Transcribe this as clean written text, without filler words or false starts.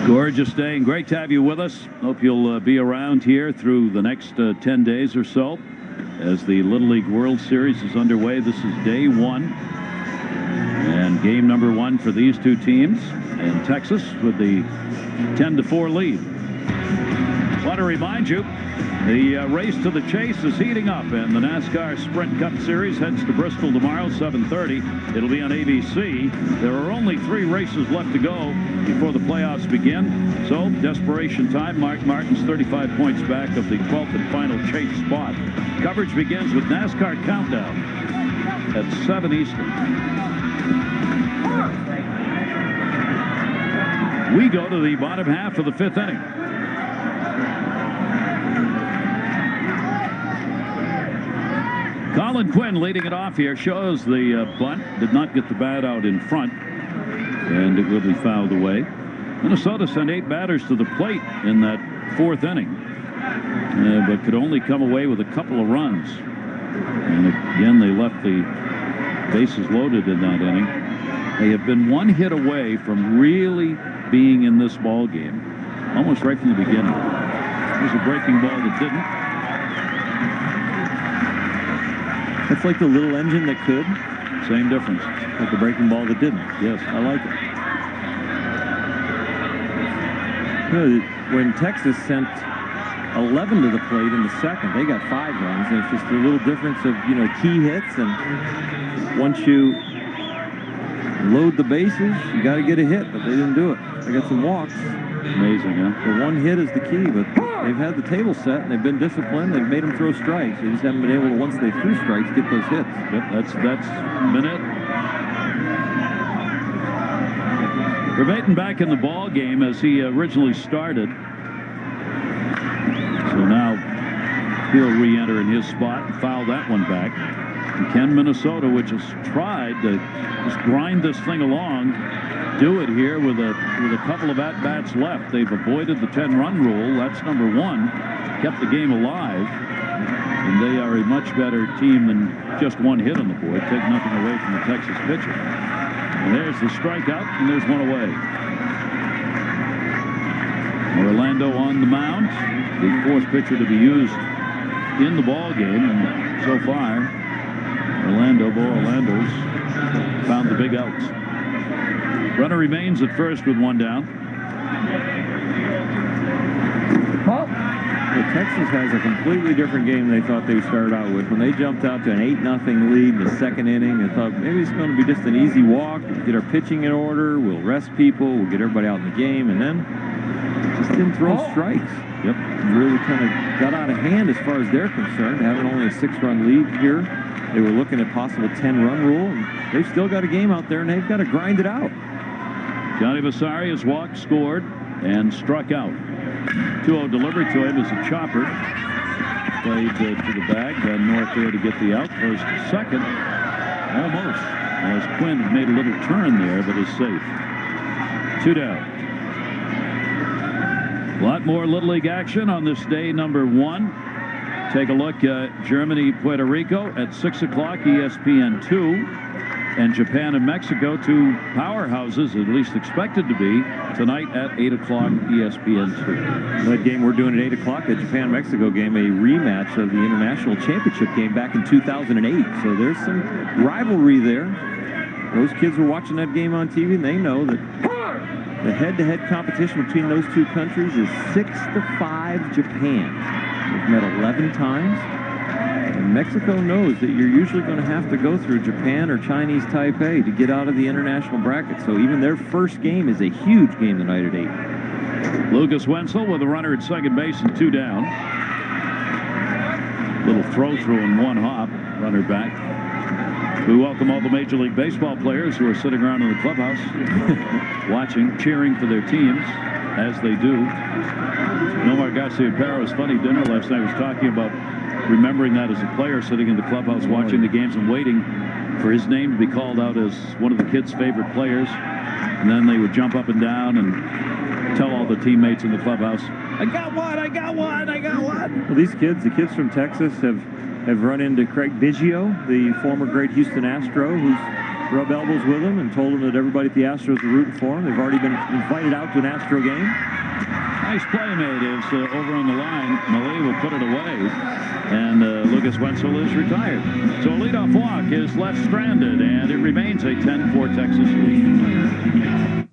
Gorgeous day and great to have you with us. Hope you'll be around here through the next 10 days or so as the Little League World Series is underway. This is day one and game number one for these two teams, in Texas with the 10-4 lead. Want to remind you, the race to the chase is heating up, and the NASCAR Sprint Cup Series heads to Bristol tomorrow, 7:30. It'll be on ABC. There are only 3 races left to go before the playoffs begin. So, desperation time. Mark Martin's 35 points back of the 12th and final chase spot. Coverage begins with NASCAR Countdown at 7 Eastern. We go to the bottom half of the 5th inning. Colin Quinn leading it off here, shows the bunt, did not get the bat out in front, and it will be fouled away. Minnesota sent 8 batters to the plate in that 4th inning, but could only come away with a couple of runs. And again, they left the bases loaded in that inning. They have been 1 hit away from really being in this ball game, almost right from the beginning. There's a breaking ball that didn't. It's like the little engine that could. Same difference. Like the breaking ball that didn't. Yes, I like it. You know, when Texas sent 11 to the plate in the 2nd, they got 5 runs. And it's just a little difference of, you know, key hits. And once you load the bases, you got to get a hit. But they didn't do it. They got some walks. Amazing, huh? The 1 hit is the key, but they've had the table set, and they've been disciplined. They've made them throw strikes. They just haven't been able to, once they threw strikes, get those hits. Yep, that's been it. Vervaeten back in the ball game as he originally started. So now he'll re-enter in his spot and foul that one back. And can Minnesota, which has tried to just grind this thing along, do it here with a couple of at-bats left? They've avoided the 10-run rule. That's number 1. Kept the game alive. And they are a much better team than just 1 hit on the board. Take nothing away from the Texas pitcher. And there's the strikeout, and there's 1 away. Orlando on the mound, the 4th pitcher to be used in the ball game, and so far, Orlando's found the big outs. Runner remains at first with 1 down. Well, Texas has a completely different game than they thought they would start out with. When they jumped out to an 8-0 lead in the 2nd inning, they thought maybe it's going to be just an easy walk, get our pitching in order, we'll rest people, we'll get everybody out in the game, and then just didn't throw strikes. Yep. Really kind of got out of hand as far as they're concerned, having only a 6-run lead here. They were looking at possible 10-run rule, and they've still got a game out there, and they've got to grind it out. Johnny Vasari has walked, scored, and struck out. 2-0 delivery to him is a chopper. Played to the bag. Van North there to get the out. First to second. Almost. As Quinn made a little turn there, but is safe. 2 down. A lot more Little League action on this day number 1. Take a look at Germany, Puerto Rico at 6 o'clock, ESPN 2. And Japan and Mexico, 2 powerhouses, at least expected to be, tonight at 8 o'clock, ESPN 2. That game we're doing at 8 o'clock, the Japan-Mexico game, a rematch of the International Championship game back in 2008. So there's some rivalry there. Those kids were watching that game on TV, and they know that the head-to-head competition between those 2 countries is 6-5 Japan. They've met 11 times. And Mexico knows that you're usually going to have to go through Japan or Chinese Taipei to get out of the international bracket. So even their first game is a huge game tonight at 8. Lucas Wenzel with a runner at second base and 2 down. Little throw through and 1 hop. Runner back. We welcome all the Major League Baseball players who are sitting around in the clubhouse watching, cheering for their teams as they do. Nomar Garciaparra's funny dinner last night was talking about remembering that as a player sitting in the clubhouse watching the games and waiting for his name to be called out as one of the kids' favorite players. And then they would jump up and down and tell all the teammates in the clubhouse, I got one, I got one, I got one. Well, these kids, the kids from Texas have run into Craig Biggio, the former great Houston Astro, who's rub elbows with him and told him that everybody at the Astros are rooting for him. They've already been invited out to an Astro game. Nice play made is over on the line. Malie will put it away, and Lucas Wetzel is retired. So a leadoff walk is left stranded, and it remains a 10-4 Texas lead.